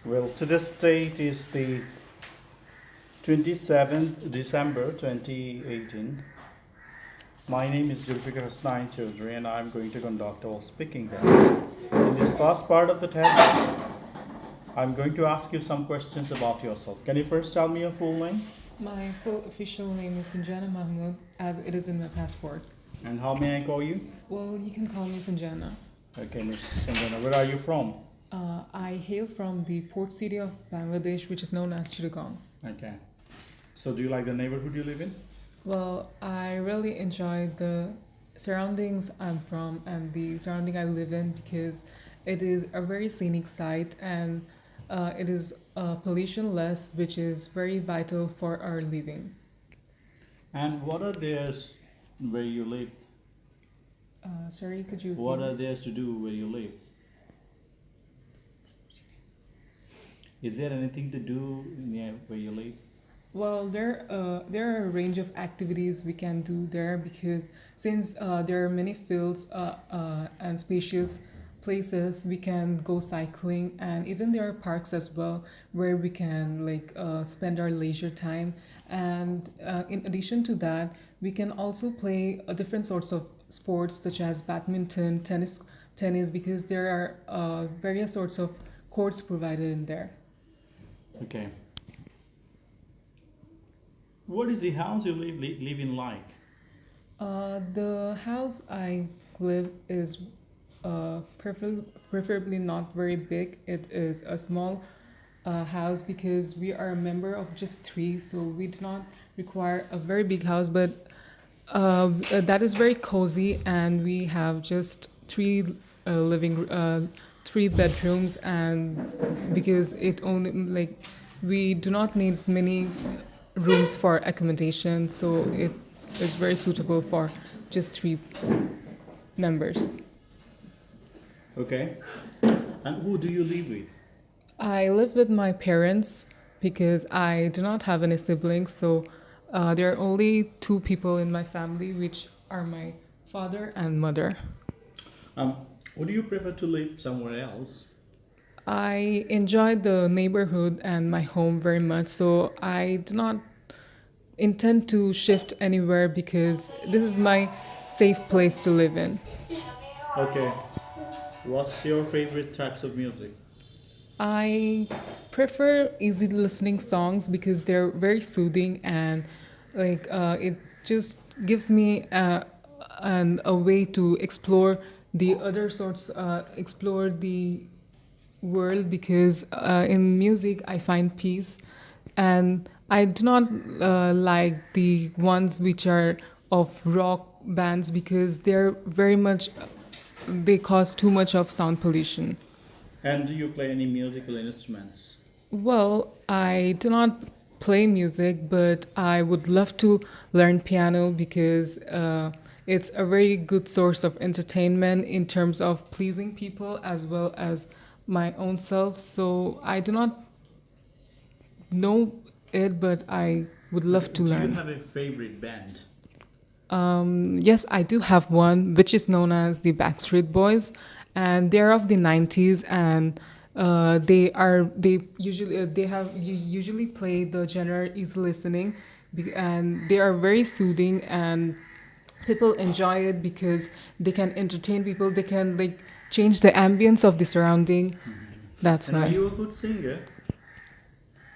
Well, today's date is the 27th December 2018. My name is Julfikar Hasnain Chaudhary and I'm going to conduct our speaking test. In this first part of the test, I'm going to ask you some questions about yourself. Can you first tell me your full name? My full official name is Sanjana Mahmood, as it is in my passport. And how may I call you? Well, you can call me Sanjana. Okay, Ms. Sanjana, where are you from? I hail from the port city of Bangladesh, which is known as Chittagong. Okay. So, do you like the neighborhood you live in? Well, I really enjoy the surroundings I'm from and the surrounding I live in because it is a very scenic site and it is pollution less, which is very vital for our living. And what are there where you live? Sorry, could you What repeat? are there to do where you live? Is there anything to do near where you live? Well, there are a range of activities we can do there because since there are many fields and spacious places, we can go cycling, and even there are parks as well where we can spend our leisure time. And in addition to that, we can also play different sorts of sports such as badminton, tennis because there are various sorts of courts provided in there. Okay. What is the house you live in like? The house I live is preferably not very big. It is a small house because we are a member of just three, so we do not require a very big house, but that is very cozy, and we have just three bedrooms, and because it only we do not need many rooms for accommodation, so it is very suitable for just three members. Okay. And who do you live with? I live with my parents because I do not have any siblings, so there are only two people in my family, which are my father and mother. Um, would you prefer to live somewhere else? I enjoy the neighborhood and my home very much, so I do not intend to shift anywhere because this is my safe place to live in. Okay. What's your favorite types of music? I prefer easy listening songs because they're very soothing and it just gives me a way to explore the other sorts, explore the world because in music I find peace, and I do not like the ones which are of rock bands because they're very much they cause too much of sound pollution. And do you play any musical instruments? Well, I do not play music, but I would love to learn piano because it's a very good source of entertainment in terms of pleasing people as well as my own self. So I do not know it, but I would Okay. love to Do you learn. have a favorite band? Yes, I do have one, which is known as the Backstreet Boys, and they're of the '90s, and they usually play the genre easy listening, and they are very soothing, and people enjoy it because they can entertain people. They can change the ambience of the surrounding. That's And are why. you a good singer?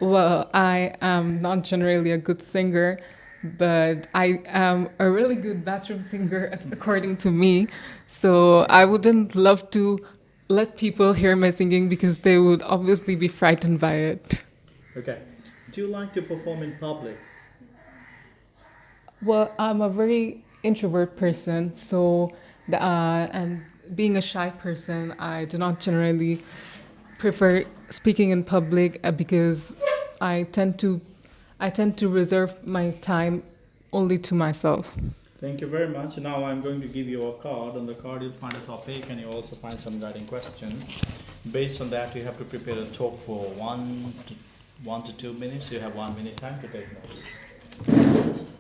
Well, I am not generally a good singer, but I am a really good bathroom singer, according to me. So I wouldn't love to let people hear my singing because they would obviously be frightened by it. Okay. Do you like to perform in public? Well, I'm a very introvert person, so and being a shy person, I do not generally prefer speaking in public because I tend to I tend to reserve my time only to myself. Thank you very much. Now I'm going to give you a card. On the card, you'll find a topic and you'll also find some guiding questions. Based on that, you have to prepare a talk for 1 to 2 minutes. You have 1 minute time to take notes.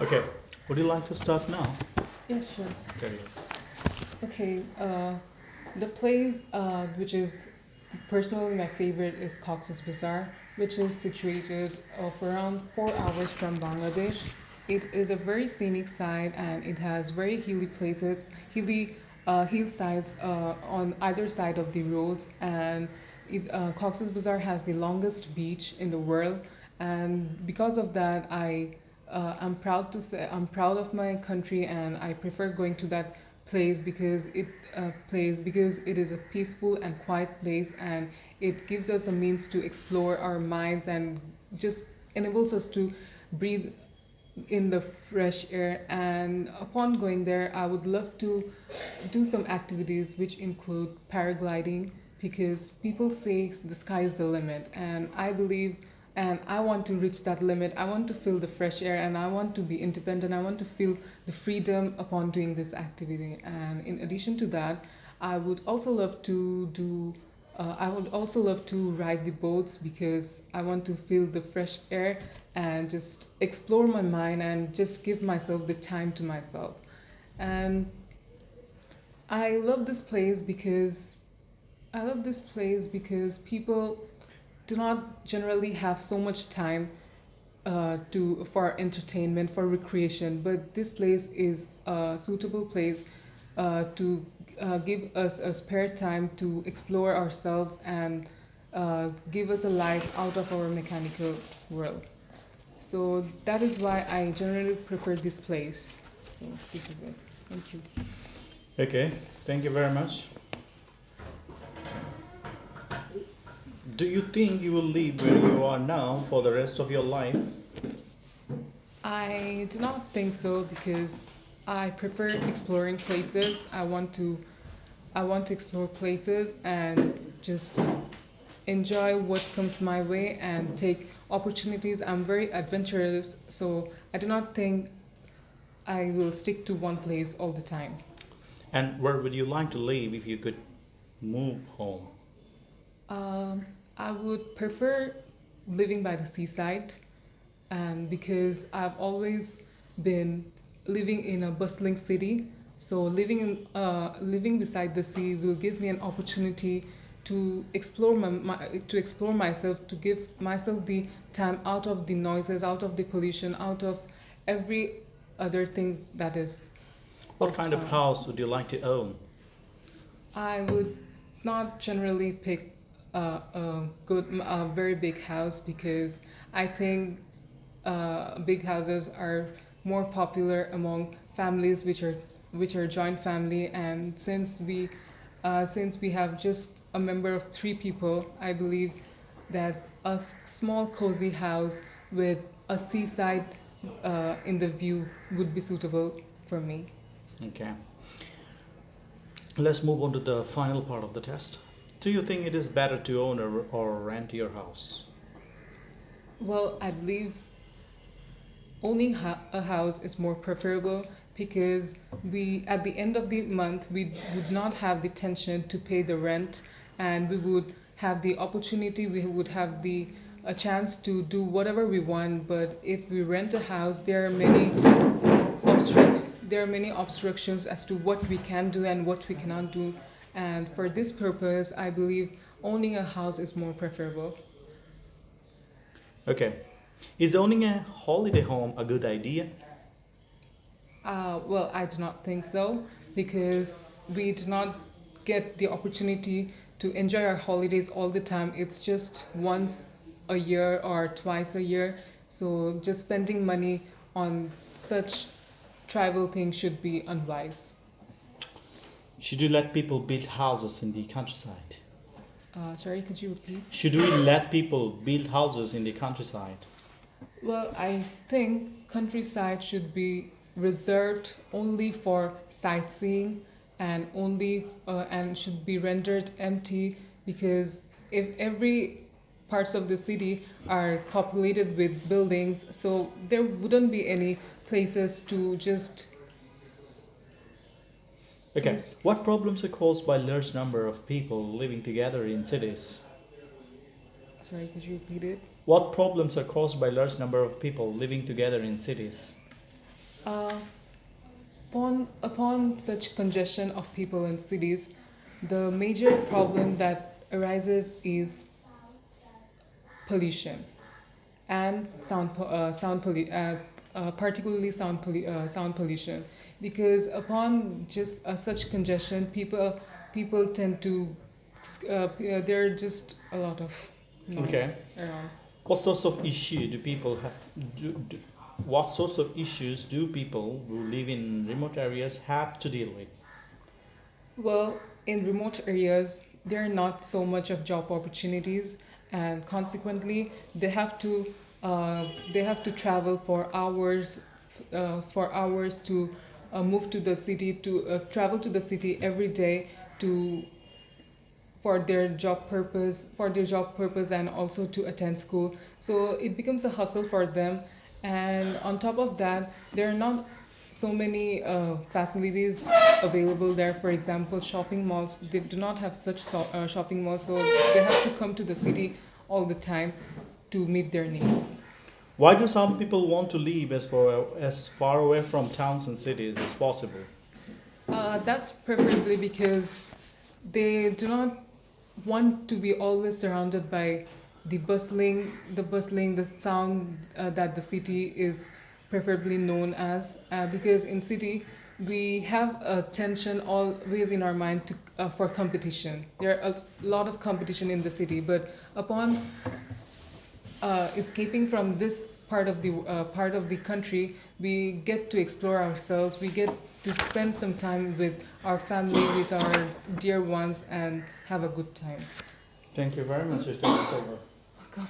Okay, would you like to start now? Yes, sure. Carry Okay, the place which is personally my favorite is Cox's Bazar, which is situated of around 4 hours from Bangladesh. It is a very scenic site and it has very hilly places, hillsides on either side of the roads. And Cox's Bazar has the longest beach in the world, and because of that, I'm proud to say I'm proud of my country, and I prefer going to that place because it is a peaceful and quiet place, and it gives us a means to explore our minds and just enables us to breathe in the fresh air. And upon going there, I would love to do some activities which include paragliding, because people say the sky is the limit, and I believe, and I want to reach that limit. I want to feel the fresh air, and I want to be independent. I want to feel the freedom upon doing this activity. And in addition to that, I would also love to do I would also love to ride the boats, because I want to feel the fresh air and just explore my mind and just give myself the time to myself. And I love this place because people do not generally have so much time to for entertainment, for recreation, but this place is a suitable place to give us a spare time to explore ourselves and give us a life out of our mechanical world. So that is why I generally prefer this place. So this is it. Thank you. Okay, thank you very much. Do you think you will live where you are now for the rest of your life? I do not think so, because I prefer exploring places. I want to explore places and just enjoy what comes my way and take opportunities. I'm very adventurous, so I do not think I will stick to one place all the time. And where would you like to live if you could move home? Um, I would prefer living by the seaside, and because I've always been living in a bustling city, so living beside the sea will give me an opportunity to explore to explore myself, to give myself the time out of the noises, out of the pollution, out of every other thing that is What kind of outside. house would you like to own? I would not generally pick a very big house, because I think big houses are more popular among families which are joint family. And since we have just a member of three people, I believe that small cozy house with a seaside in the view would be suitable for me. Okay. Let's move on to the final part of the test. Do you think it is better to own or rent your house? Well, I believe owning a house is more preferable, because we at the end of the month we would not have the tension to pay the rent, and we would have the opportunity, we would have the a chance to do whatever we want. But if we rent a house, there are many obstructions as to what we can do and what we cannot do. And for this purpose, I believe owning a house is more preferable. Okay. Is owning a holiday home a good idea? Well, I do not think so, because we do not get the opportunity to enjoy our holidays all the time. It's just once a year or twice a year. So just spending money on such trivial things should be unwise. Should you let people build houses in the countryside? Sorry, could you repeat? Should we let people build houses in the countryside? Well, I think countryside should be reserved only for sightseeing, and only and should be rendered empty, because if every parts of the city are populated with buildings, so there wouldn't be any places to just. Okay. Yes. What problems are caused by large number of people living together in cities? Sorry, could you repeat it? What problems are caused by large number of people living together in cities? Uh, upon such congestion of people in cities, the major problem that arises is pollution and particularly sound pollution, because upon just such congestion, people tend to there are just a lot of Okay. noise around. What sorts of issue do people have? Do, what sorts of issues do people who live in remote areas have to deal with? Well, in remote areas, there are not so much of job opportunities, and consequently, they have to travel for hours to move to the city, to travel to the city every day to for their job purpose, and also to attend school. So it becomes a hustle for them, and on top of that, there are not so many facilities available there. For example, shopping malls, they do not have such shopping malls, so they have to come to the city all the time to meet their needs. Why do some people want to live as far away from towns and cities as possible? That's preferably because they do not want to be always surrounded by the sound that the city is preferably known as. Because in city, we have a tension always in our mind for competition. There are a lot of competition in the city, but upon escaping from this part of the country, we get to explore ourselves. We get to spend some time with our family, with our dear ones, and have a good time. Thank you very much. It's over. Welcome.